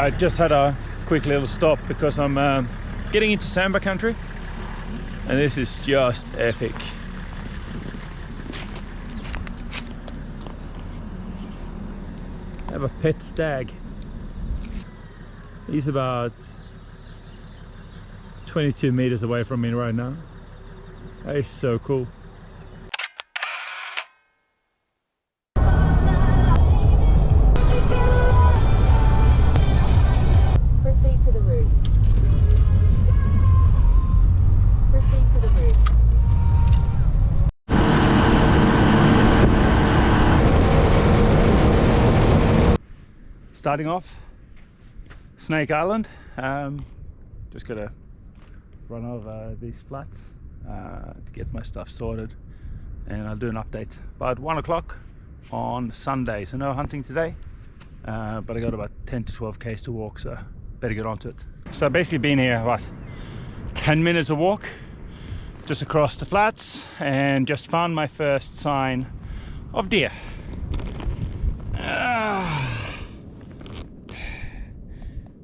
I just had a quick little stop because I'm getting into Samba country, and this is just epic. I have a pet stag. He's about 22 meters away from me right now. That is so cool. Proceed to the route. Proceed to the route. Starting off, Snake Island. Just gotta run over these flats to get my stuff sorted, and I'll do an update about 1 o'clock on Sunday. So no hunting today, but I got about 10 to 12 k's to walk, so better get onto it. So I've basically been here about 10 minutes of walk just across the flats, and just found my first sign of deer.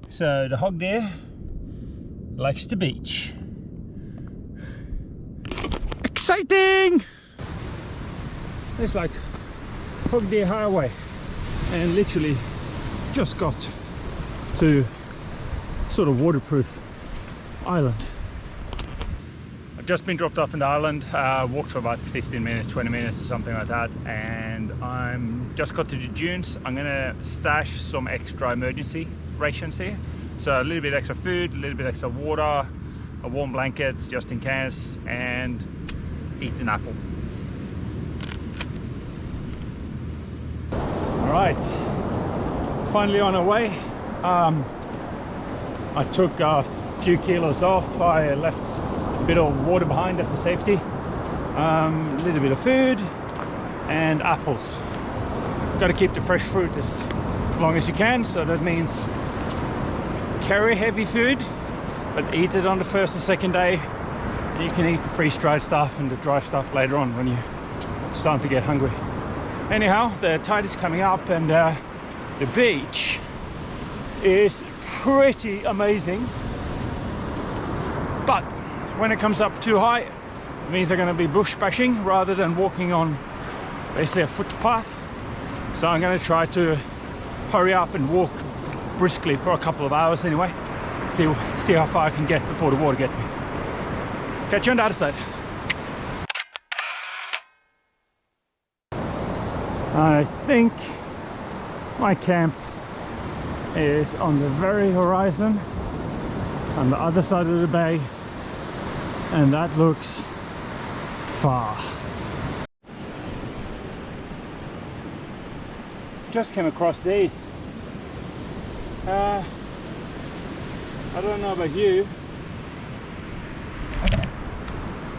So the hog deer likes the beach. Exciting! It's like hog deer highway, and literally just got to sort of waterproof island. I've just been dropped off in the island, walked for about 15 minutes, 20 minutes or something like that, and I'm just got to the dunes. I'm gonna stash some extra emergency rations here. So a little bit extra food, a little bit extra water, a warm blanket just in case, and eat an apple. All right, finally on our way. I took a few kilos off. I left a bit of water behind as a safety, a little bit of food and apples. Got to keep the fresh fruit as long as you can, so that means carry heavy food but eat it on the first or second day. You can eat the freeze-dried stuff and the dry stuff later on when you start to get hungry. Anyhow, the tide is coming up, and the beach is pretty amazing, but when it comes up too high, it means they're going to be bush bashing rather than walking on basically a footpath. So I'm going to try to hurry up and walk briskly for a couple of hours anyway. See how far I can get before the water gets me. Catch you on the other side. I think my camp is on the very horizon on the other side of the bay, and that looks far. Just came across these. I don't know about you,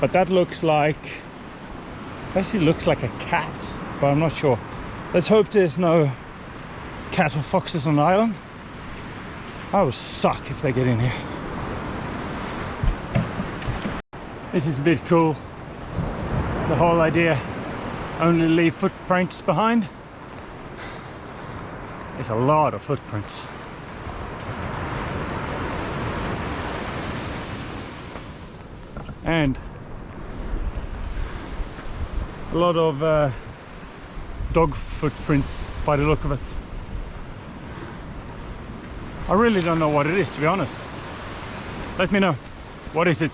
but that basically looks like a cat, but I'm not sure. Let's hope there's no cat or foxes on the island. I would suck if they get in here. This is a bit cool. The whole idea, only leave footprints behind. There's a lot of footprints. And a lot of dog footprints by the look of it. I really don't know what it is, to be honest. Let me know. What is it?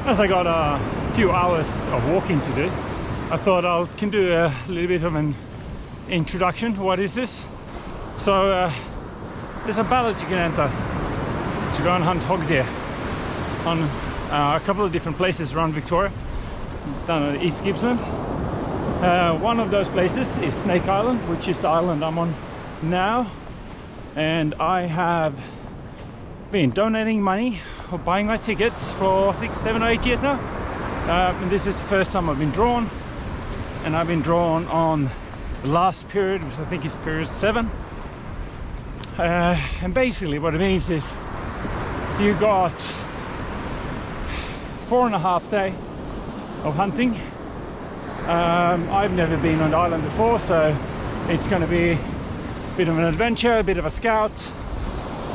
As I got a few hours of walking to do, I thought I can do a little bit of an introduction. What is this? So there's a ballot you can enter to go and hunt hog deer on a couple of different places around Victoria, down at East Gippsland. One of those places is Snake Island, which is the island I'm on now, and I have been donating money or buying my tickets for I think 7 or 8 years now, and this is the first time I've been drawn, and I've been drawn on the last period, which I think is period 7, and basically what it means is you got 4.5 days of hunting. I've never been on the island before, so it's going to be bit of an adventure, a bit of a scout,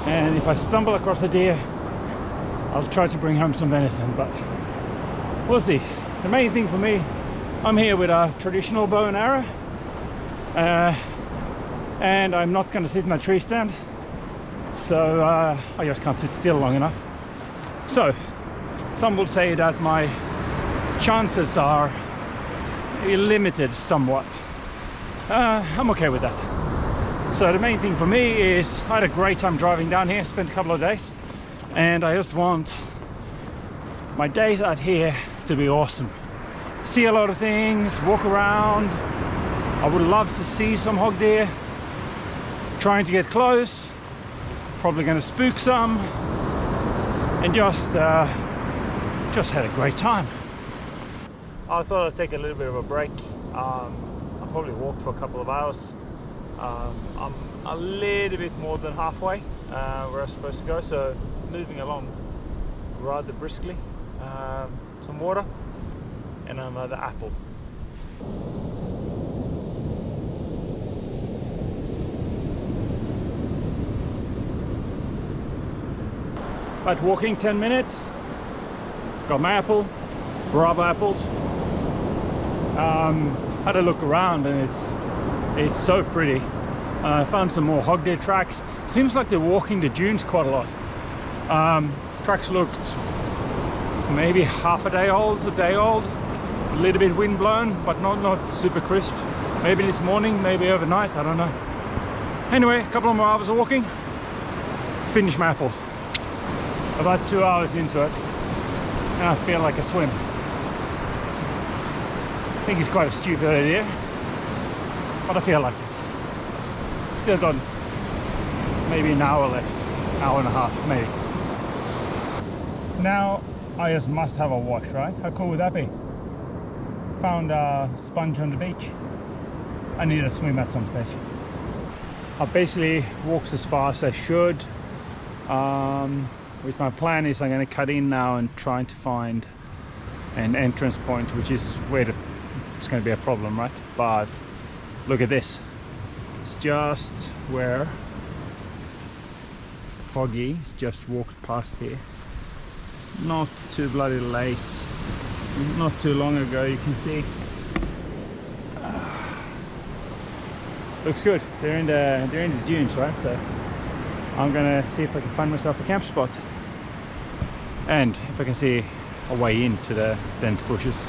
and if I stumble across a deer, I'll try to bring home some venison, but we'll see. The main thing for me, I'm here with a traditional bow and arrow, and I'm not going to sit in a tree stand, so I just can't sit still long enough. So some will say that my chances are limited somewhat. I'm okay with that. So the main thing for me is I had a great time driving down here, spent a couple of days, and I just want my days out here to be awesome. See a lot of things, walk around. I would love to see some hog deer. Trying to get close, probably going to spook some, and just had a great time. I thought I'd take a little bit of a break. I probably walked for a couple of hours. I'm a little bit more than halfway where I'm supposed to go, so moving along rather briskly. Some water and another apple. But walking 10 minutes, got my apple, Bravo apples. Had a look around and it's so pretty. I found some more hog deer tracks. Seems like they're walking the dunes quite a lot. Tracks looked maybe half a day old, a little bit wind blown, but not super crisp. Maybe this morning, maybe overnight, I don't know. Anyway, a couple of more hours of walking, finish my apple. About 2 hours into it, and I feel like a swim. I think it's quite a stupid idea, but I feel like it. Still got maybe an hour left, hour and a half maybe. Now I just must have a wash, right? How cool would that be? Found a sponge on the beach. I need to swim at some stage. I basically walked as far as I should. With my plan is I'm going to cut in now and trying to find an entrance point, which is where it's going to be a problem, right? But look at this. It's just where Hoggy's just walked past here. Not too bloody late. Not too long ago, you can see. Looks good. They're in the dunes, right? So I'm gonna see if I can find myself a camp spot, and if I can see a way into the dense bushes.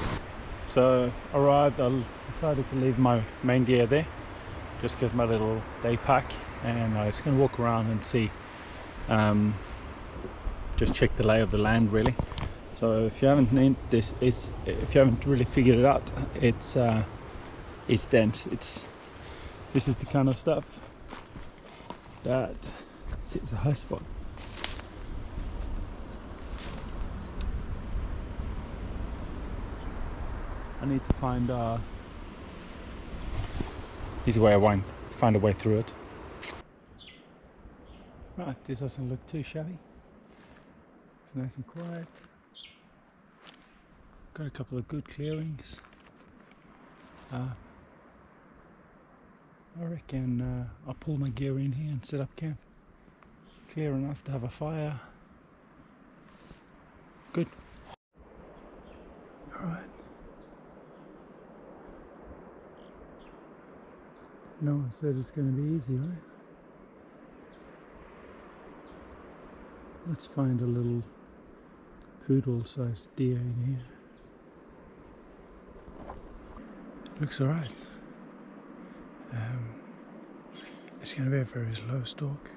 So arrived, I decided to leave my main gear there, just get my little day pack, and I was gonna walk around and see, just check the lay of the land really. So if you haven't named this, if you haven't really figured it out, it's dense. This is the kind of stuff that sits a high spot. I need to find easy way I find a way through it. Right, this doesn't look too shabby. It's nice and quiet. Got a couple of good clearings. I reckon I'll pull my gear in here and set up camp. Clear enough to have a fire. Good. Alright. No one said it's going to be easy, right? Let's find a little poodle-sized deer in here. Looks alright. It's going to be a very slow stalk.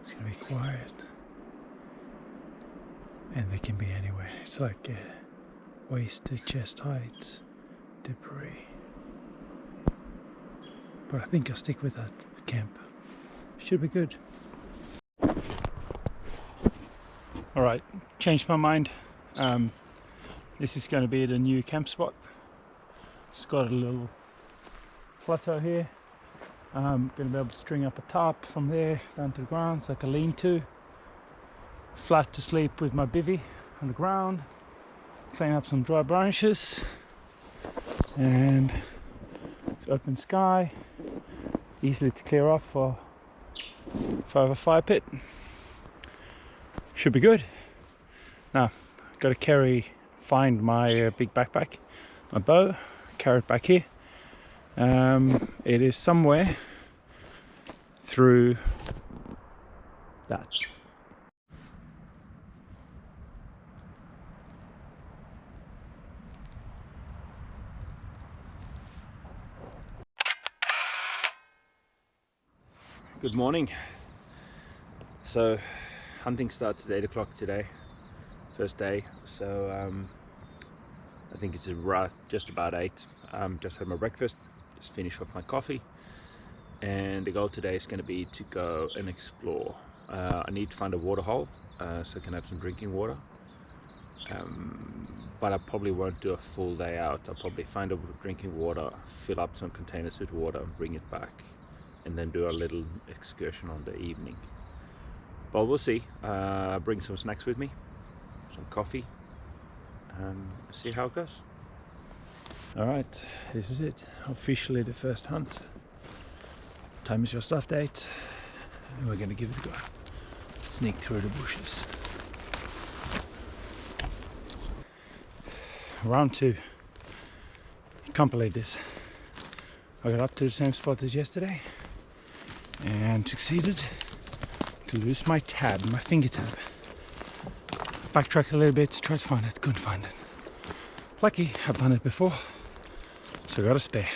It's going to be quiet. And they can be anywhere. It's like waist to chest height debris. But I think I'll stick with that camp. Should be good. Alright, changed my mind. This is going to be the new camp spot. It's got a little plateau here. I'm going to be able to string up a tarp from there down to the ground. It's like a lean-to. Flat to sleep with my bivvy on the ground. Clean up some dry branches. And open sky. easily to clear off for if I have a fire pit. Should be good. Now, got to find my big backpack, my bow, carry it back here. It is somewhere through that. Good morning. So hunting starts at 8 o'clock today, first day. So I think it's just about 8. Just had my breakfast, just finished off my coffee, and the goal today is going to be to go and explore. I need to find a water hole so I can have some drinking water, but I probably won't do a full day out. I'll probably find a drinking water, fill up some containers with water and bring it back, and then do a little excursion on the evening. But we'll see. Bring some snacks with me, some coffee, and see how it goes. Alright, this is it. Officially the first hunt. Time is just after 8, and we're gonna give it a go. Sneak through the bushes. Round 2. Can't believe this. I got up to the same spot as yesterday and succeeded to lose my tab, my finger tab. Backtracked a little bit to try to find it, couldn't find it. Lucky, I've done it before, so I got a spare.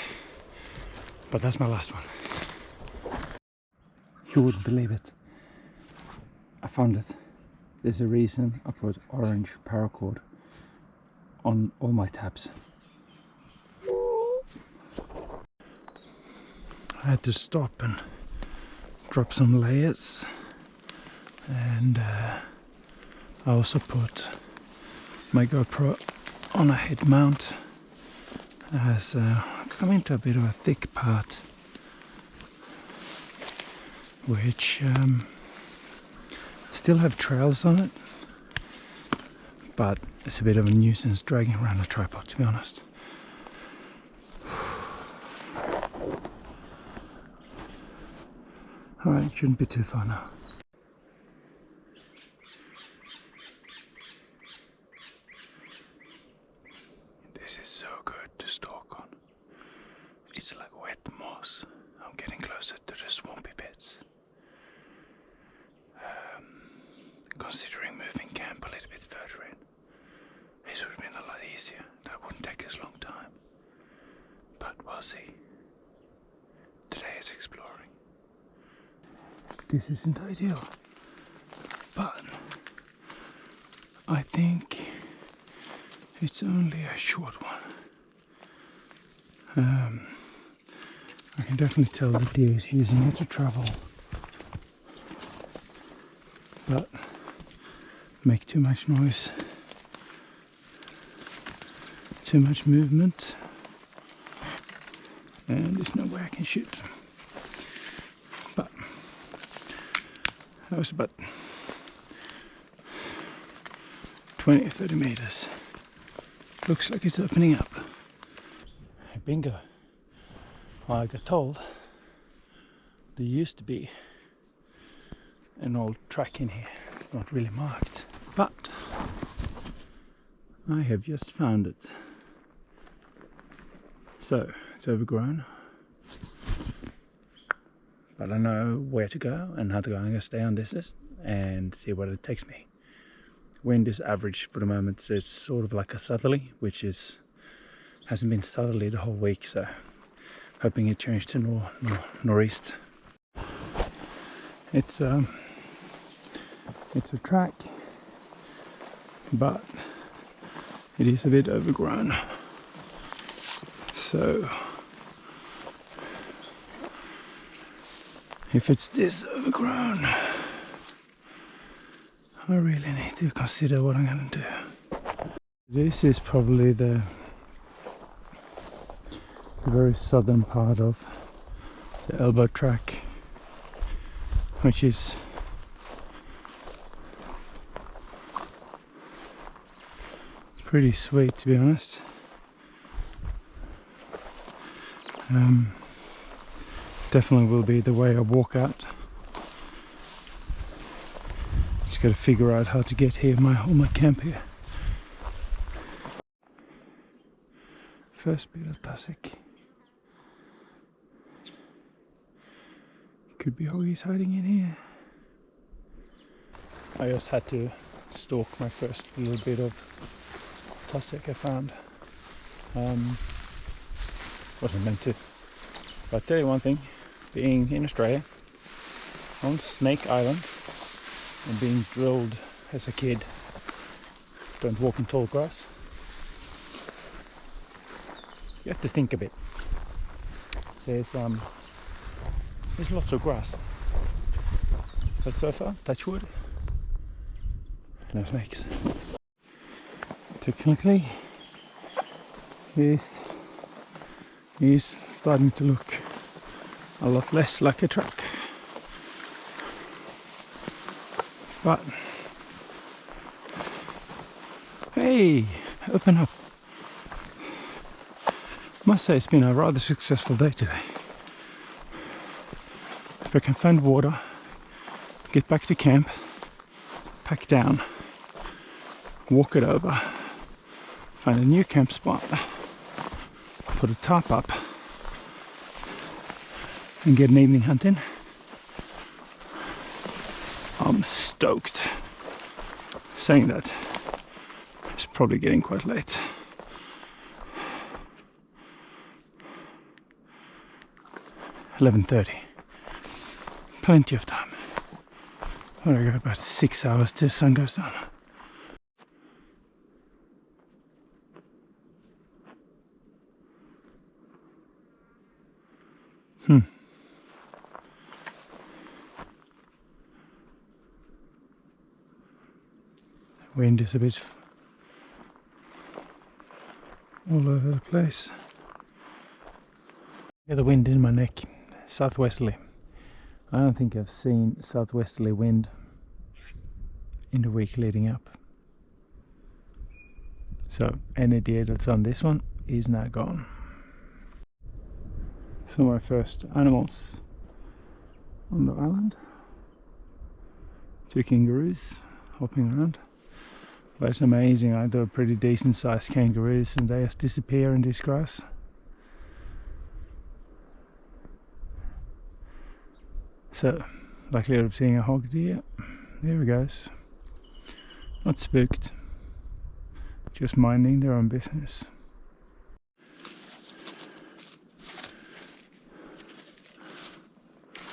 But that's my last one. You wouldn't believe it. I found it. There's a reason I put orange paracord on all my tabs. I had to stop and drop some layers, and I also put my GoPro on a head mount as come into a bit of a thick part, which still have trails on it, but it's a bit of a nuisance dragging around a tripod, to be honest. Alright, it shouldn't be too far now. This is so good to stalk on. It's like wet moss. I'm getting closer to the swampy bits. Considering moving camp a little bit further in, this would have been a lot easier. That wouldn't take us a long time. But we'll see. Today is exploring. This isn't ideal, but I think it's only a short one. I can definitely tell the deer is using it to travel, but make too much noise, too much movement, and there's no way I can shoot. But that was about 20 or 30 meters. Looks like it's opening up. Bingo. Well, I got told there used to be an old track in here. It's not really marked, but I have just found it. So it's overgrown, but I know where to go and how to go. I'm going to stay on this and see where it takes me. Wind is average for the moment, so it's sort of like a southerly, which hasn't been southerly the whole week, so hoping it changed to northeast. It's a track, but it is a bit overgrown, so if it's this overgrown, I really need to consider what I'm going to do. This is probably the very southern part of the elbow track, which is pretty sweet, to be honest. Definitely will be the way I walk out. Just got to figure out how to get here, all my camp here. First bit of Tasik. Could be Hoggies hiding in here. I just had to stalk my first little bit of Tasik I found. Wasn't meant to. But I'll tell you one thing, being in Australia, on Snake Island, and being drilled as a kid, don't walk in tall grass, you have to think a bit. There's lots of grass, but so far, touch wood, no snakes. Technically, this is starting to look a lot less like a track, but hey, open up. Must say it's been a rather successful day today. If I can find water, get back to camp, pack down, walk it over, find a new camp spot, put a tarp up, and get an evening hunt in, I'm stoked. Saying that, it's probably getting quite late. $11:30. Plenty of time. Well, I got about 6 hours till sun goes down. Wind is a bit all over the place. Get the wind in my neck. Southwesterly. I don't think I've seen southwesterly wind in the week leading up. So any deer that's on this one is now gone. So my first animals on the island. 2 kangaroos hopping around. But it's amazing, they're pretty decent sized kangaroos and they just disappear in this grass. So, likelihood of seeing a hog deer, there he goes. Not spooked, just minding their own business.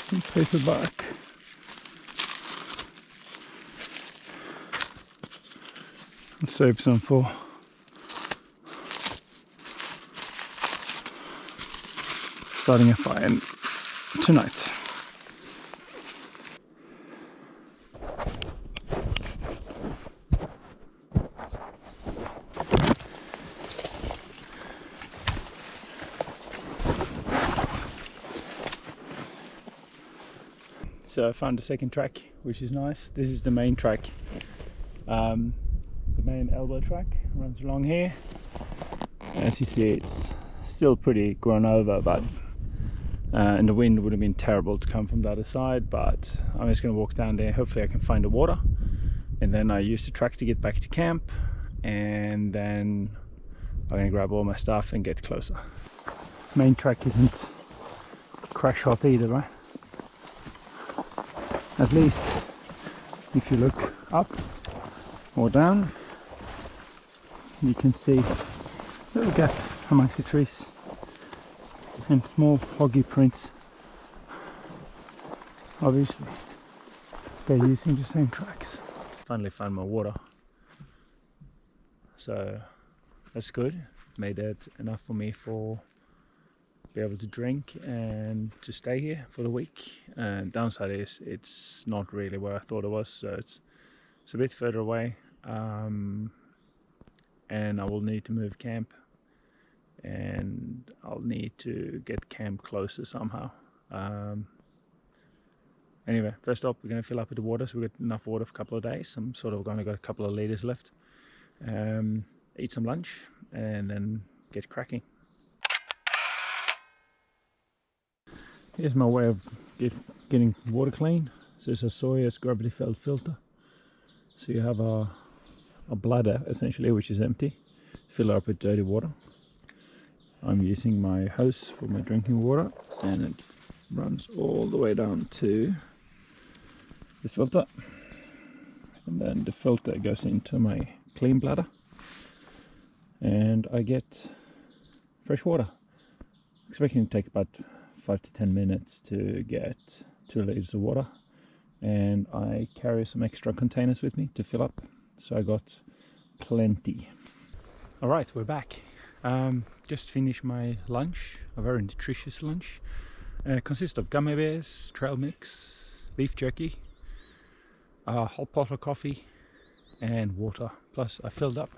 Some paperback. I'll save some for starting a fire tonight. So I found a second track, which is nice. This is the main track. The main elbow track runs along here. As you see, it's still pretty grown over, but and the wind would have been terrible to come from the other side, but I'm just going to walk down there. Hopefully I can find the water, and then I use the track to get back to camp, and then I'm going to grab all my stuff and get closer. Main track isn't crash hot either, right? At least if you look up or down, you can see a little gap amongst the trees and small hoggy prints. Obviously they're using the same tracks. Finally found my water, so that's good. Made that enough for me for be able to drink and to stay here for the week. And downside is it's not really where I thought it was, so it's a bit further away, and I will need to move camp, and I'll need to get camp closer somehow. Anyway, first up we're going to fill up with the water, so we've got enough water for a couple of days. I'm sort of going to got a couple of liters left. Eat some lunch and then get cracking. Here's my way of getting water clean. So it's a Sawyer's gravity fed filter. So you have a bladder essentially, which is empty. Fill it up with dirty water. I'm using my hose for my drinking water, and it runs all the way down to the filter, and then the filter goes into my clean bladder, and I get fresh water. Expecting to take about 5 to 10 minutes to get 2 liters of water, and I carry some extra containers with me to fill up, so I got plenty. All right, we're back. Just finished my lunch, a very nutritious lunch. Consists of gummy bears, trail mix, beef jerky, a hot pot of coffee, and water. Plus I filled up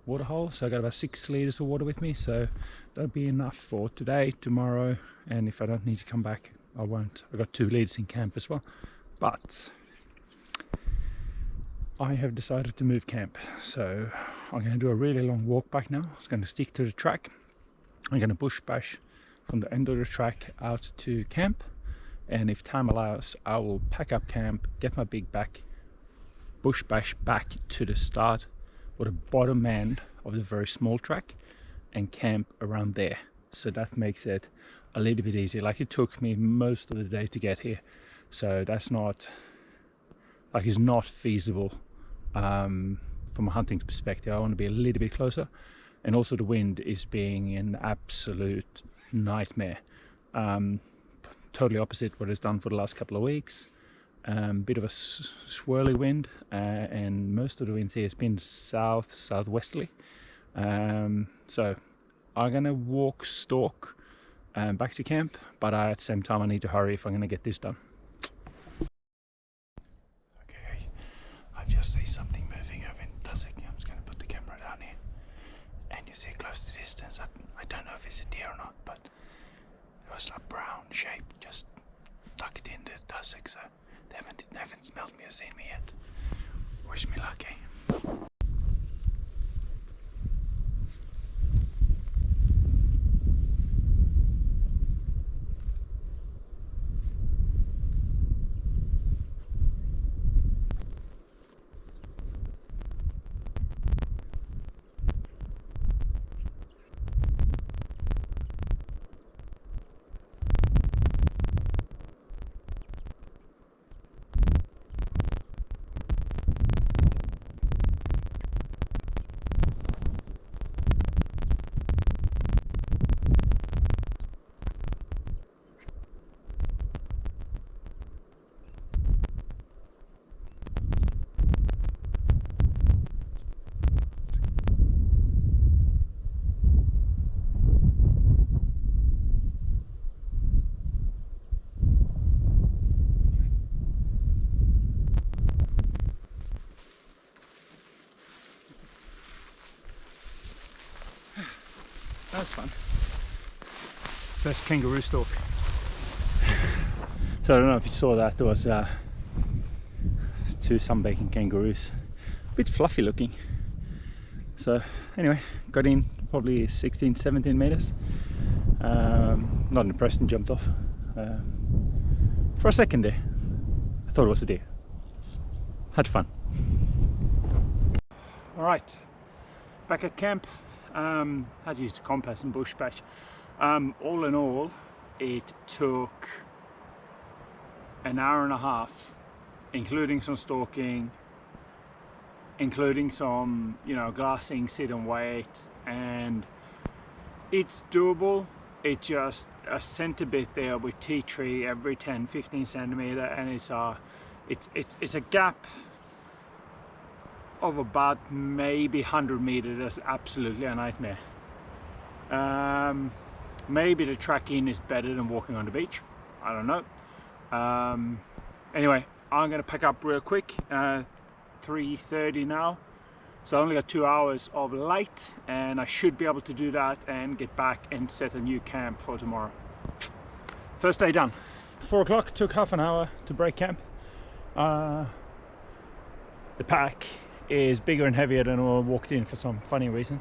water hole, so I got about 6 liters of water with me, so that'll be enough for today, tomorrow, and if I don't need to come back, I won't. I got 2 liters in camp as well. But I have decided to move camp, so I'm going to do a really long walk back now. I'm going to stick to the track. I'm going to bush bash from the end of the track out to camp, and if time allows, I will pack up camp, get my big bag, bush bash back to the start or the bottom end of the very small track and camp around there. So that makes it a little bit easier. Like, it took me most of the day to get here, so that's not like, it's not feasible from a hunting perspective. I want to be a little bit closer, and also the wind is being an absolute nightmare. Totally opposite what it's done for the last couple of weeks. Bit of a swirly wind, and most of the winds here has been southwesterly. So I'm gonna stalk back to camp, but at the same time I need to hurry if I'm gonna get this done. Okay, I just see something moving over in Tussock. I'm just gonna put the camera down here, and you see close to the distance. I don't know if it's a deer or not, but there was a brown shape just tucked into Tussock, so they haven't smelled me or seen me yet. Wish me lucky. That's fun. First kangaroo stalk. So I don't know if you saw that, there was 2 sunbaking kangaroos. A bit fluffy looking. So anyway, got in probably 16, 17 meters. Not impressed and jumped off. For a second there, I thought it was a deer. Had fun. Alright, back at camp. Had to use the compass and bush bash. All in all, it took an hour and a half, including some stalking, including some, glassing, sit and wait, and it's doable. It's just a center bit there with tea tree every 10-15 centimeter, and it's a gap of about maybe 100 meters. That's absolutely a nightmare. Maybe the track in is better than walking on the beach. I don't know. Anyway, I'm gonna pack up real quick. 3:30 now, so I only got 2 hours of light, and I should be able to do that and get back and set a new camp for tomorrow. First day done. 4 o'clock, took half an hour to break camp. The pack is bigger and heavier than I walked in for some funny reason.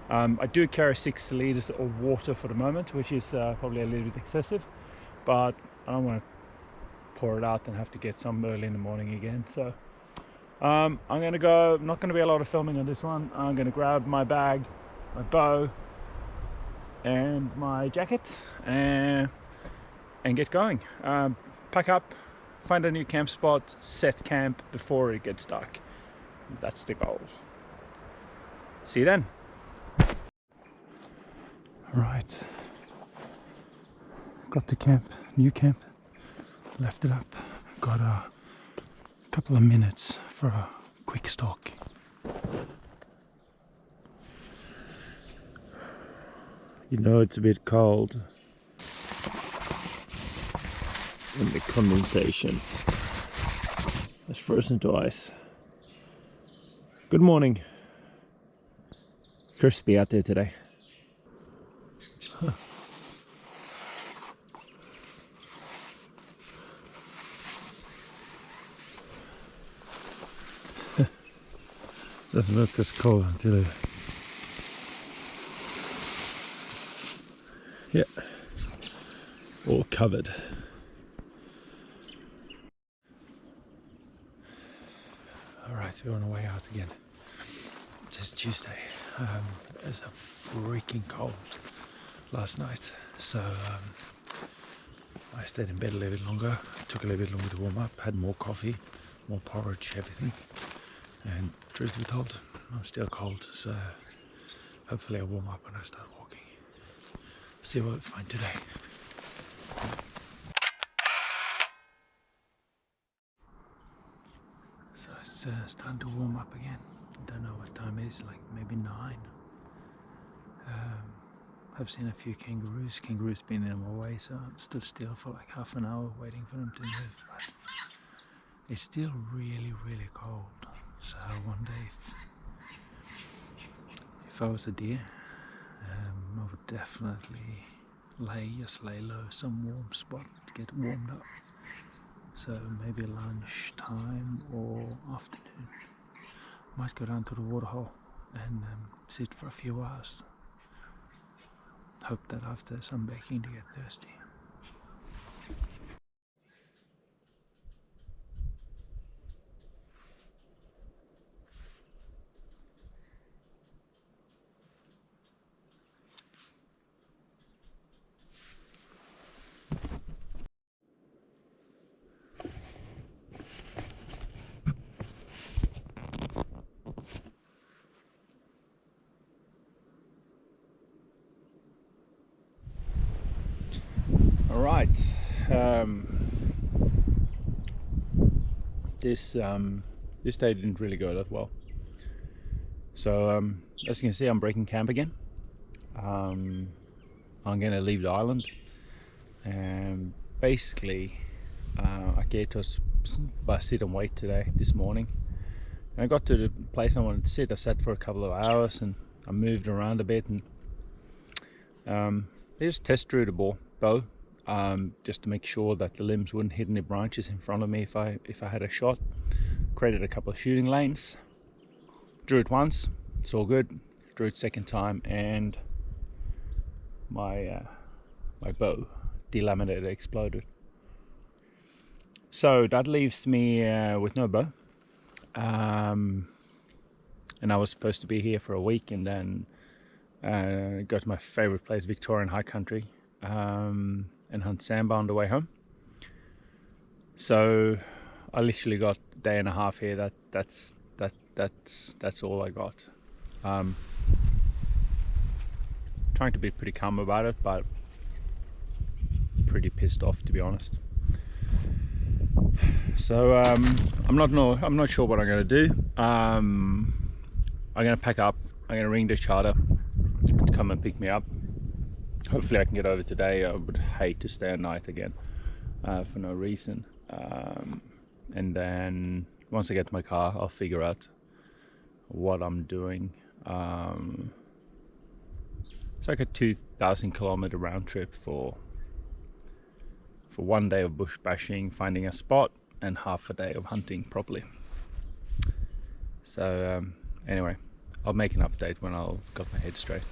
I do carry 6 liters of water for the moment, which is probably a little bit excessive, but I don't want to pour it out and have to get some early in the morning again. So I'm gonna go. Not gonna be a lot of filming on this one. I'm gonna grab my bag, my bow, and my jacket, and get going. Pack up, find a new camp spot, set camp before it gets dark. That's the goal. See you then. Right, got to camp, new camp, left it up. Got a couple of minutes for a quick stalk. You know it's a bit cold when the condensation has frozen to ice. Good morning. Crispy out there today. Huh. Doesn't look as cold until it... Yeah, all covered. Alright, we're on our way out again. It's Tuesday. It was a freaking cold last night, so I stayed in bed a little bit longer. Took a little bit longer to warm up, had more coffee, more porridge, everything. And truth be told, I'm still cold, so hopefully I'll warm up when I start walking. See what we find today. So it's starting to warm up again. I don't know what time it is, like maybe 9. I've seen a few kangaroos. Kangaroos been in my way, so I stood still for like half an hour waiting for them to move. But it's still really, really cold. So one day, if I was a deer, I would definitely just lay low, some warm spot, get warmed up. So maybe lunchtime or afternoon. Might go down to the waterhole and sit for a few hours. Hope that after sunbaking to get thirsty. Alright, this day didn't really go that well. So as you can see, I'm breaking camp again. I'm gonna leave the island, and basically I get to sit and wait this morning. And I got to the place I wanted to sit. I sat for a couple of hours and I moved around a bit, and I just test drew the bow. Just to make sure that the limbs wouldn't hit any branches in front of me if I had a shot. Created a couple of shooting lanes. Drew it once, it's all good. Drew it second time, and my bow delaminated, exploded. So that leaves me with no bow. And I was supposed to be here for a week, and then go to my favorite place, Victorian High Country. And hunt sambar on the way home. So I literally got a day and a half here. That's all I got. Trying to be pretty calm about it, but pretty pissed off, to be honest. So I'm not sure what I'm gonna do. I'm gonna pack up. I'm gonna ring the charter to come and pick me up. Hopefully I can get over today. I would hate to stay a night again for no reason. And then once I get to my car, I'll figure out what I'm doing. It's like a 2,000 kilometer round trip for one day of bush bashing, finding a spot, and half a day of hunting properly. So anyway, I'll make an update when I've got my head straight.